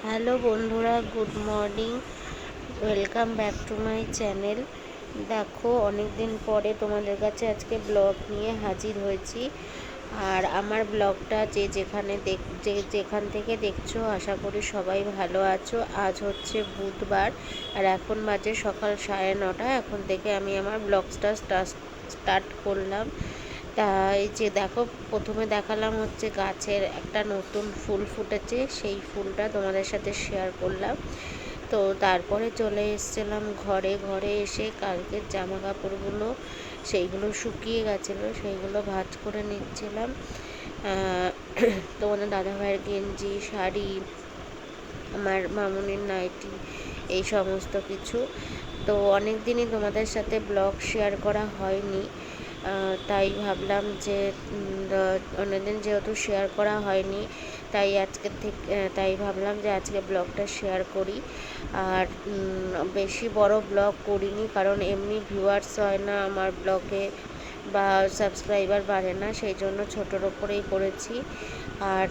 Hello বন্ধুরা, good morning. Welcome back to my channel. দেখো, অনেক দিন পরে তোমাদের কাছে আজকে ব্লগ নিয়ে হাজির হয়েছি। আর আমার ব্লগটা যেখান থেকে দেখছো, আশা করি সবাই ভালো আছো। আজ হচ্ছে বুধবার, আর এখন বাজে সকাল 9:30। এখন থেকে আমি আমার ব্লগটা স্টার্ট করলাম। তা এই যে দেখো, প্রথমে দেখালাম হচ্ছে গাছের একটা নতুন ফুল ফুটেছে, সেই ফুলটা তোমাদের সাথে শেয়ার করলাম। তো তারপরে চলে এসেছিলাম ঘরে। এসে কালকের জামা কাপড়গুলো সেইগুলো শুকিয়ে গেছিলো, সেইগুলো ভাঁজ করে নিচ্ছিলাম। তোমাদের দাদাভাইয়ের গেঞ্জি, শাড়ি, আমার মামুনির নাইটি, এই সমস্ত কিছু। তো অনেক দিনই তোমাদের সাথে ব্লগ শেয়ার করা হয়নি, তাই ভাবলাম যে অনেকদিন যেহেতু শেয়ার করা হয়নি, তাই ভাবলাম যে আজকে ব্লগটা শেয়ার করি। আর বেশি বড় ব্লগ করিনি, কারণ এমনি ভিউয়ার্স হয় না আমার ব্লগে, বা সাবস্ক্রাইবার বাড়ে না, সেই জন্য ছোটোর ওপরেই করেছি। আর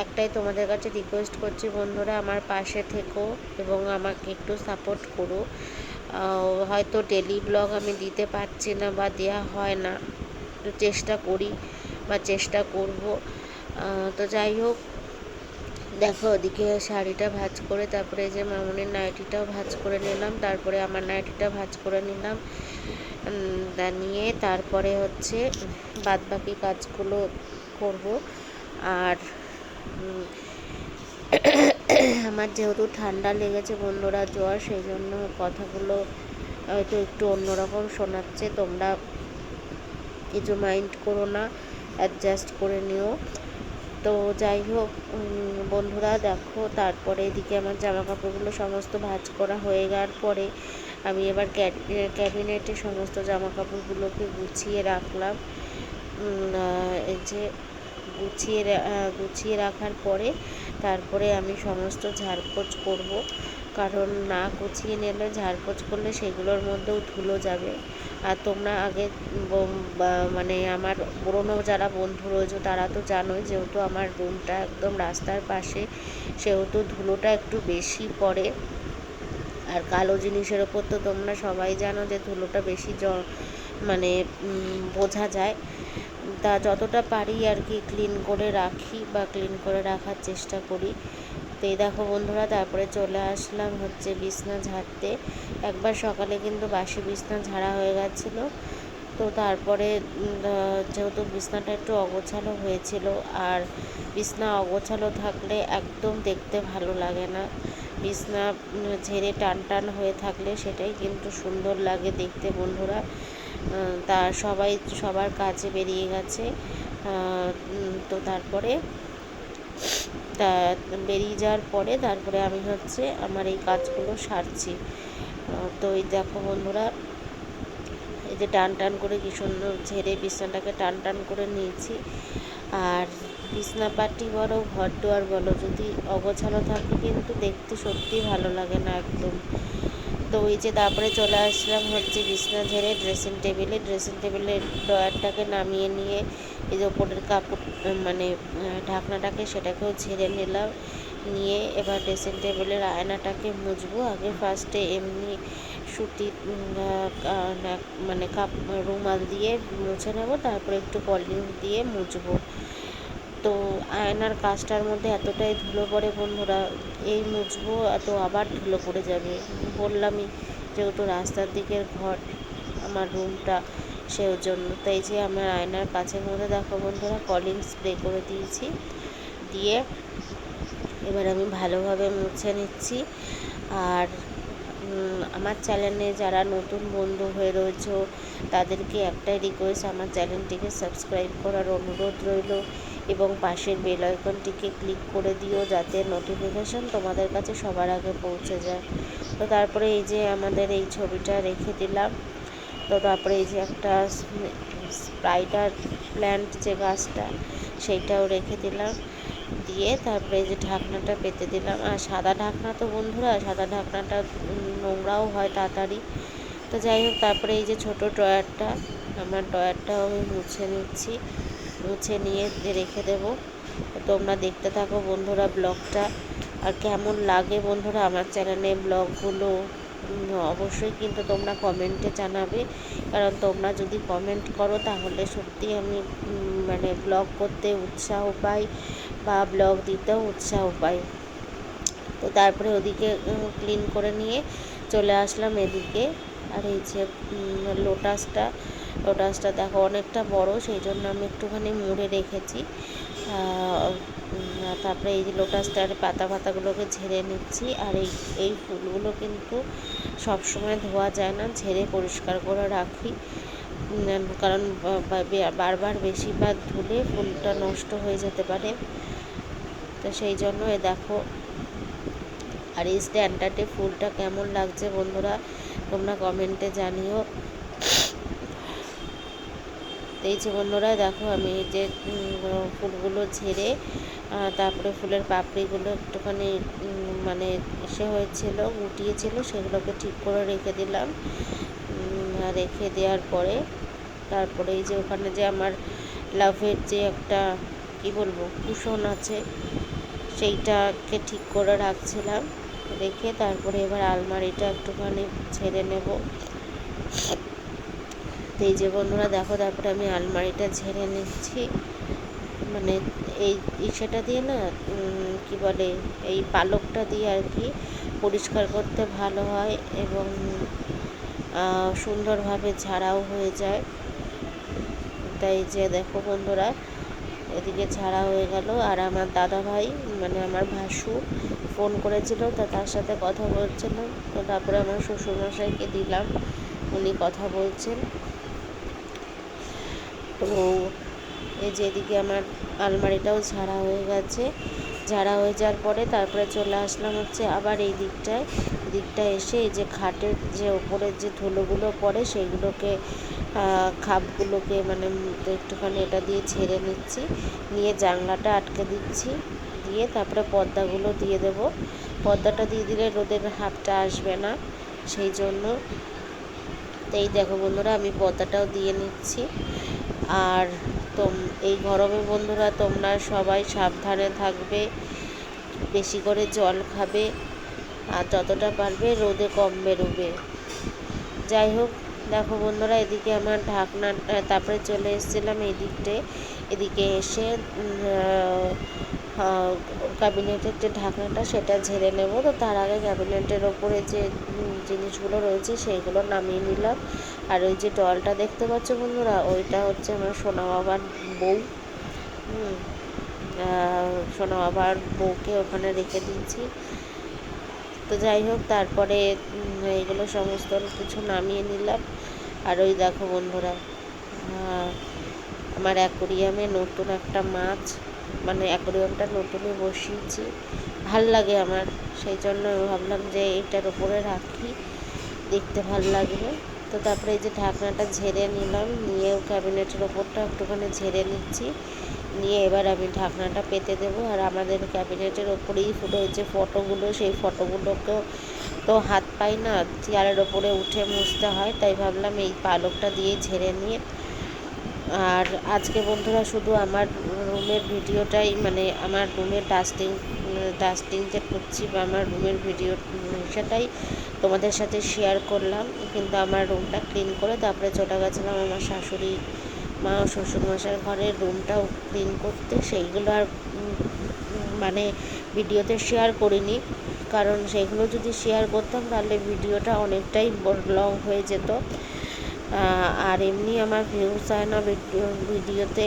একটাই তোমাদের কাছে রিকোয়েস্ট করছি বন্ধুরা, আমার পাশে থেকো এবং আমাকে একটু সাপোর্ট করো। হয়তো ডেলি ব্লগ আমি দিতে পারছি না বা দেওয়া হয় না, তো চেষ্টা করি বা চেষ্টা করব। তো যাই হোক, দেখো ওদিকে শাড়িটা ভাঁজ করে, তারপরে যে মামুনির নাইটিটাও ভাঁজ করে নিলাম, তারপরে আমার নাইটিটা ভাঁজ করে নিলাম। নিয়ে তারপরে হচ্ছে বাদবাকি কাজগুলো করব। আর আমার যেহেতু ঠান্ডা লেগেছে বন্ধুরা, জ্বর, সেই জন্য কথাগুলো হয়তো একটু অন্যরকম শোনাচ্ছে। তোমরা কিছু মাইন্ড করো না, অ্যাডজাস্ট করে নিও। তো যাই হোক বন্ধুরা, দেখো তারপরে এদিকে আমার জামা কাপড়গুলো সমস্ত ভাঁজ করা হয়ে যাওয়ার পরে আমি এবার ক্যাবিনেটে সমস্ত জামা কাপড়গুলোকে গুছিয়ে রাখলাম। এই যে গুছিয়ে রাখার পরে তারপরে আমি সমস্ত ঝাড়পোছ করব, কারণ না গুছিয়ে নিলে, ঝাড়পোছ করলে সেগুলোর মধ্যেও ধুলো যাবে। আর তোমরা আগে মানে আমার পুরনো যারা বন্ধু রয়েছে তারা তো জানোই, যেহেতু আমার রুমটা একদম রাস্তার পাশে, সেহেতু ধুলোটা একটু বেশি পড়ে। আর কালো জিনিসের ওপর তো তোমরা সবাই জানো যে ধুলোটা বেশি মানে বোঝা যায়। তা যতটা পারি আর কি ক্লিন করে রাখি বা ক্লিন করে রাখার চেষ্টা করি। তো এই দেখো বন্ধুরা, তারপরে চলে আসলাম হচ্ছে বিছনা ঝাড়তে। একবার সকালে কিন্তু বাসি বিছনা ঝাড়া হয়ে গেছিলো। তো তারপরে যেহেতু বিছনাটা একটু অগোছালো হয়েছিল, আর বিছনা অগোছালো থাকলে একদম দেখতে ভালো লাগে না। বিছনা ঝেড়ে টান টান হয়ে থাকলে সেটাই কিন্তু সুন্দর লাগে দেখতে বন্ধুরা। তা সবার কাজে বেরিয়ে গেছে। তো তারপরে বেরিয়ে যাওয়ার পরে তারপরে আমি হচ্ছে আমার এই কাজগুলো সারছি। তো এই দেখো বন্ধুরা, এই যে টান টান করে কি সুন্দর ঝেড়ে বিছনাটাকে টান টান করে নিয়েছি। আর বিছনাপাটি বলো, ঘর দুয়ার বলো, যদি অগোছালো থাকে কিন্তু দেখতে সত্যিই ভালো লাগে না একদম। তো এই যে তারপরে চলে আসলাম হচ্ছে বিছনা ঝেড়ে ড্রেসিং টেবিলের ড্রয়ারটাকে নামিয়ে নিয়ে এই যে ওপরের কাপড় মানে ঢাকনাটাকে সেটাকেও ঝেড়ে নিলাম। নিয়ে এবার ড্রেসিং টেবিলের আয়নাটাকে মুছবো। আগে ফার্স্টে এমনি সুতি মানে রুমাল দিয়ে মুছে নেবো, তারপরে একটু পলিশ দিয়ে মুছবো। তো আয়নার কাজটার মধ্যে এতটাই ধুলো পড়ে বন্ধুরা, এই মুছবো এত আবার ধুলো পড়ে যাবে। বললামই, যেহেতু রাস্তার দিকের ঘর আমার রুমটা, সেই জন্য। তাই যে আমার আয়নার কাছের মধ্যে দেখো বন্ধুরা কলিং স্প্রে করে দিয়েছি, দিয়ে এবার আমি ভালোভাবে মুছে নিচ্ছি। আর আমার চ্যানেলে যারা নতুন বন্ধু হয়ে রয়েছে তাদেরকে একটাই রিকোয়েস্ট, আমার চ্যানেলটিকে সাবস্ক্রাইব করার অনুরোধ রইল এবং পাশের বেল আইকনটিকে ক্লিক করে দিও, যাতে নোটিফিকেশন তোমাদের কাছে সবার আগে পৌঁছে যায়। তো তারপরে এই যে আমাদের এই ছবিটা রেখে দিলাম। তো তারপরে এই যে একটা স্পাইডার প্ল্যান্ট যে গাছটা, সেইটাও রেখে দিলাম। দিয়ে তারপরে এই যে ঢাকনাটা পেতে দিলাম। আর সাদা ঢাকনা তো বন্ধুরা, সাদা ঢাকনাটা নোংরাও হয় তাড়াতাড়ি। তো যাই হোক, তারপরে এই যে ছোটো ড্রয়ারটা, আমার ড্রয়ারটাও আমি মুছে নিচ্ছি। মুছে নিয়ে রেখে দেবো। তোমরা দেখতে থাকো বন্ধুরা ব্লগটা। আর কেমন লাগে বন্ধুরা আমার চ্যানেলে ব্লগগুলো অবশ্যই কিন্তু তোমরা কমেন্টে জানাবে, কারণ তোমরা যদি কমেন্ট করো তাহলে সত্যি আমি মানে ব্লগ করতে উৎসাহ পাই বা ব্লগ দিতেও উৎসাহ পাই। তো তারপরে ওদিকে ক্লিন করে নিয়ে চলে আসলাম এদিকে। আর এই যে লোটাসটা দেখো অনেকটা বড়, সেই জন্য আমি একটুখানি মুড়ে রেখেছি। তারপরে এই যে লোটাসটার পাতাগুলোকে ঝেড়ে নিচ্ছি। আর এই ফুলগুলো কিন্তু সবসময় ধোয়া যায় না, ঝেড়ে পরিষ্কার করে রাখি, কারণ বারবার বেশিবার ধুলে ফুলটা নষ্ট হয়ে যেতে পারে। তো সেই জন্য দেখো। আর এই স্ট্যান্ডার্ডে ফুলটা কেমন লাগছে বন্ধুরা তোমরা কমেন্টে জানিও। এই যে বন্ধুরা দেখো আমি এই যে ফুলগুলো ঝেড়ে তারপরে ফুলের পাপড়িগুলো একটুখানি মানে এসে হয়েছিল, গুটিয়েছিল, সেগুলোকে ঠিক করে রেখে দিলাম। রেখে দেওয়ার পরে তারপরে এই যে ওখানে যে আমার লাভের যে একটা কি বলবো কুশন আছে, সেইটাকে ঠিক করে রাখছিলাম। রেখে তারপরে এবার আলমারিটা একটুখানি ঝেড়ে নেব। এই যে বন্ধুরা দেখো তারপরে আমি আলমারিটা ঝেড়ে নিচ্ছি, মানে এই সেটা দিয়ে না কি বলে এই পালকটা দিয়ে আর কি পরিষ্কার করতে ভালো হয় এবং সুন্দরভাবে ঝাড়াও হয়ে যায়। তাই যে দেখো বন্ধুরা এদিকে ঝাড়া হয়ে গেল। আর আমার দাদা ভাই মানে আমার ভাসুর ফোন করেছিল, তো তার সাথে কথা বলছিলাম। তো তারপরে আমার শ্বশুরমশাইকে দিলাম, উনি কথা বলছেন। তো এই যে এদিকে আমার আলমারিটাও ঝাড়া হয়ে গেছে। ঝাড়া হয়ে যাওয়ার পরে তারপরে চলে আসলাম হচ্ছে আবার এই দিকটায় এসে এই যে খাটের যে ওপরের যে ধুলোগুলো পড়ে সেইগুলোকে খাপগুলোকে মানে একটুখানি এটা দিয়ে ঝেড়ে নিচ্ছি, নিয়ে জানলাটা আটকে দিচ্ছি, দিয়ে তারপরে পর্দাগুলো দিয়ে দেব। পর্দাটা দিয়ে দিলে রোদের হাতটা আসবে না, সেই জন্য। এই দেখো বন্ধুরা আমি পর্দাটাও দিয়ে নিচ্ছি। আর এই গরমে বন্ধুরা তোমরা সবাই সাবধানে থাকবে, বেশি করে জল খাবে, আর যতটা পারবে রোদে কম বেরোবে। যাই হোক দেখো বন্ধুরা এদিকে আমার ঢাকনা, তারপরে চলে এসেছিলাম এদিকে এসে ক্যাবিনেটের যে ঢাকনাটা সেটা ঝেড়ে নেব। তো তার আগে ক্যাবিনেটের ওপরে যে জিনিসগুলো রয়েছে সেইগুলো নামিয়ে নিলাম। আর ওই যে ডলটা দেখতে পাচ্ছ বন্ধুরা, ওইটা হচ্ছে আমার সোনা বাবার বউ। সোনা বাবার বউকে ওখানে রেখে দিয়েছি। তো যাই হোক তারপরে এইগুলো সমস্ত কিছু নামিয়ে নিলাম। আর ওই দেখো বন্ধুরা আমার অ্যাকোরিয়ামে নতুন একটা মাছ, মানে অ্যাকোরিয়ামটা নতুনই বসিয়েছি, ভাল লাগে আমার, সেই জন্য ভাবলাম যে এটার ওপরে রাখি, দেখতে ভাল লাগবে। তো তারপরে এই যে ঢাকনাটা ঝেড়ে নিলাম, নিয়ে ক্যাবিনেটের ওপরটা একটুখানি ঝেড়ে নিচ্ছি, নিয়ে এবার আমি ঢাকনাটা পেতে দেবো। আর আমাদের ক্যাবিনেটের ওপরেই রয়েছে ফটোগুলো, সেই ফটোগুলোকেও তো হাত পাই না, চেয়ারের ওপরে উঠে মুছতে হয়, তাই ভাবলাম এই পালকটা দিয়ে ঝেড়ে নিয়ে। আর আজকে বন্ধুরা শুধু আমার রুমের ভিডিওটাই, মানে আমার রুমের ডাস্টিং যে করছি বা আমার রুমের ভিডিও সেটাই তোমাদের সাথে শেয়ার করলাম। কিন্তু আমার রুমটা ক্লিন করে তারপরে চলে গেছিলাম আমার শাশুড়ি মা ও শ্বশুরমশাইয়ের ঘরের রুমটাও ক্লিন করতে, সেইগুলো আর মানে ভিডিওতে শেয়ার করিনি, কারণ সেগুলো যদি শেয়ার করতাম তাহলে ভিডিওটা অনেকটাই লং হয়ে যেত। আর এমনি আমার ভিউজ হয় না ভিডিওতে,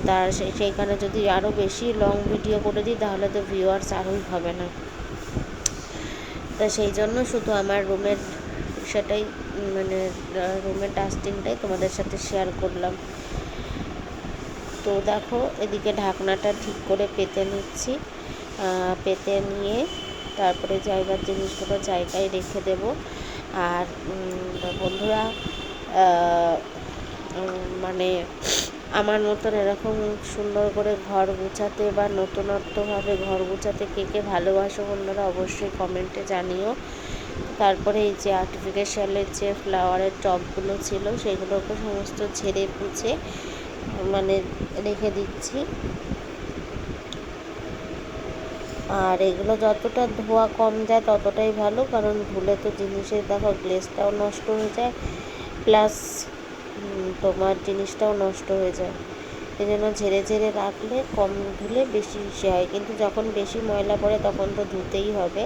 তার সেইখানে যদি আরও বেশি লং ভিডিও করে দিই তাহলে তো ভিউয়ার্স আরোই হবে না। তা সেই জন্য শুধু আমার রুমের সেটাই, মানে রুমের ডাস্টিংটাই তোমাদের সাথে শেয়ার করলাম। তো দেখো এদিকে ঢাকনাটা ঠিক করে পেতে নিচ্ছি, পেতে নিয়ে তারপরে জায়গার জিনিসগুলো জায়গায় রেখে দেব। আর বন্ধুরা মানে আমার মতন এরকম সুন্দর করে ঘর গুছাতে বা নতুনত্বভাবে ঘর গুছাতে কে কে ভালোবাসো বন্ধুরা অবশ্যই কমেন্টে জানিও। তারপরে এই যে আর্টিফিশিয়ালের যে ফ্লাওয়ারের টবগুলো ছিল সেগুলোকে সমস্ত ঝেড়ে পুছে মানে রেখে দিচ্ছি। আর এগুলো যতটা ধোয়া কম যায় ততটাই ভালো, কারণ ধুলে তো জিনিসের দেখো গ্লেজটাও নষ্ট হয়ে যায়, প্লাস তোমার জিনিসটাও নষ্ট হয়ে যায়। এই জন্য ঝেড়ে ঝেড়ে রাখলে কম ধুলে বেশি ইসে হয়, কিন্তু যখন বেশি ময়লা পড়ে তখন তো ধুতেই হবে।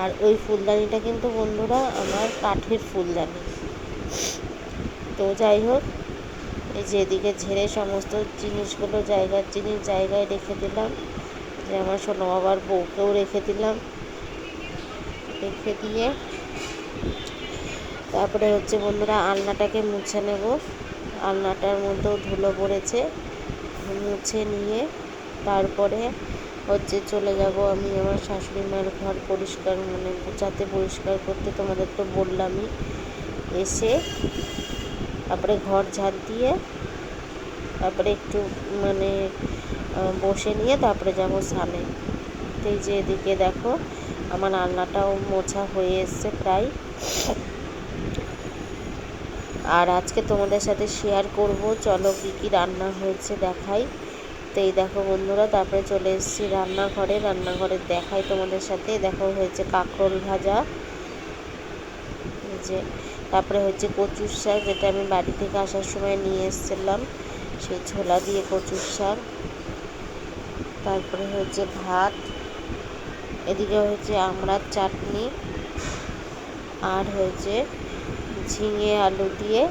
আর ওই ফুলদানিটা কিন্তু বন্ধুরা আমার কাঠের ফুলদানি। তো যাই হোক, এই যে এদিকে ঝেড়ে সমস্ত জিনিসগুলো জায়গার জিনিস জায়গায় রেখে দিলাম, যে আমার সোনা বাবার বউকেও রেখে দিলাম। রেখে দিয়ে তারপরে হচ্ছে বন্ধুরা আলনাটাকে মুছে নেব। আলনাটার মধ্যেও ধুলো পড়েছে, মুছে নিয়ে তারপরে হচ্ছে চলে যাব আমি আমার শাশুড়ি মায়ের ঘর পরিষ্কার, মানে যাতে পরিষ্কার করতে, তোমাদের তো বললামই। এসে তারপরে ঘর ঝাড় দিয়ে তারপরে একটু মানে বসে নিয়ে তারপরে যাব স্নানে। এই যে এদিকে দেখো আমার আলনাটাও মোছা হয়ে এসছে প্রায়। আর আজকে তোমাদের সাথে শেয়ার করব, চলো কী কী রান্না হয়েছে দেখাই। তো এই দেখো বন্ধুরা, তারপরে চলে এসেছি রান্নাঘরে দেখাই তোমাদের সাথে। দেখো হয়েছে কাঁকরোল ভাজা, যে তারপরে হচ্ছে কচুর শাক, যেটা আমি বাড়ি থেকে আসার সময় নিয়ে এসেছিলাম, সেই ছোলা দিয়ে কচুর শাক। তারপরে হচ্ছে ভাত, এদিকে হয়েছে আমড়ার চাটনি, আর হয়েছে ঝিঙে আলু দিয়ে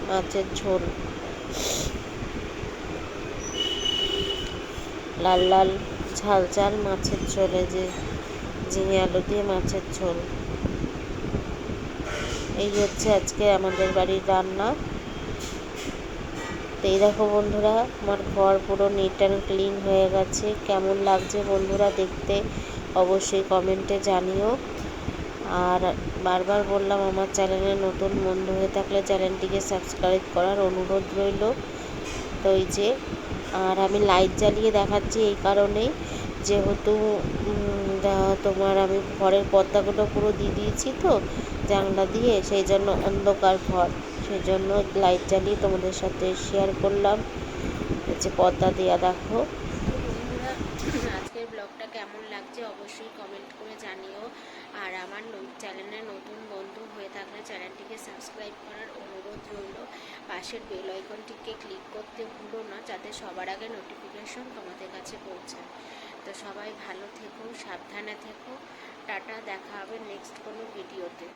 মাছের ঝোল, লাল লাল ঝাল ঝাল মাছের ঝোলে, যে ঝিঙে আলু দিয়ে মাছের ঝোল। এই হচ্ছে আজকে আমাদের বাড়ির রান্না। তো এই দেখো বন্ধুরা, আমার ঘর পুরো নিট অ্যান্ড ক্লিন হয়ে গেছে। কেমন লাগছে বন্ধুরা দেখতে অবশ্যই কমেন্টে জানিও। আর বারবার বললাম, আমার চ্যানেলে নতুন বন্ধু হয়ে থাকলে চ্যানেলটিকে সাবস্ক্রাইব করার অনুরোধ রইল। তো এই যে, আর আমি লাইট জ্বালিয়ে দেখাচ্ছি এই কারণেই, যেহেতু তোমার আমি ঘরের পর্দাগুলো পুরো দিয়ে দিয়েছি তো জানলা দিয়ে, সেই জন্য অন্ধকার ঘর, সেই জন্য লাইট জ্বালিয়ে তোমাদের সাথে শেয়ার করলাম। হচ্ছে পর্দা দেওয়া দেখো। বন্ধুরা, আজকের ব্লগটা কেমন লাগছে অবশ্যই কমেন্ট করে জানিও। আর আমার চ্যানেলে নতুন বন্ধু হয়ে থাকলে চ্যানেলটিকে সাবস্ক্রাইব করার অনুরোধ রইল। পাশের বেল আইকনটিকে ক্লিক করতে ভুলো না, যাতে সবার আগে নোটিফিকেশন তোমাদের কাছে পৌঁছায়। তো সবাই ভালো থেকো, সাবধানে থেকো। টাটা, দেখা হবে নেক্সট কোনো ভিডিওতে।